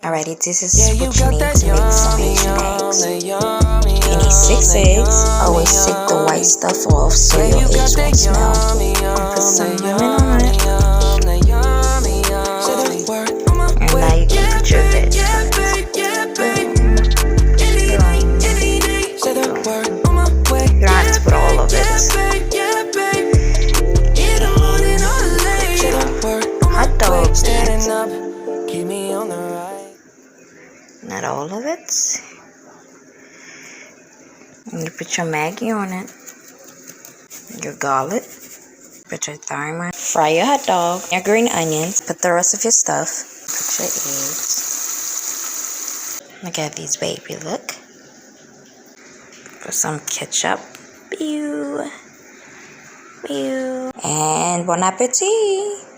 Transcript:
Alrighty, this is what you need to make some Haitian eggs. You need 6 eggs. Always take the white stuff off so your eggs won't smell. Put some lemon on it. And now you can put your veggies on it. You don't have to put all of it. Hot dogs. Not all of it. And you put your Maggi on it. Your garlic. Put your thyme on. Fry your hot dog. Your green onions. Put the rest of your stuff. Put your eggs. Look at these, baby. Look. Put some ketchup. Pew. Pew. And bon appetit.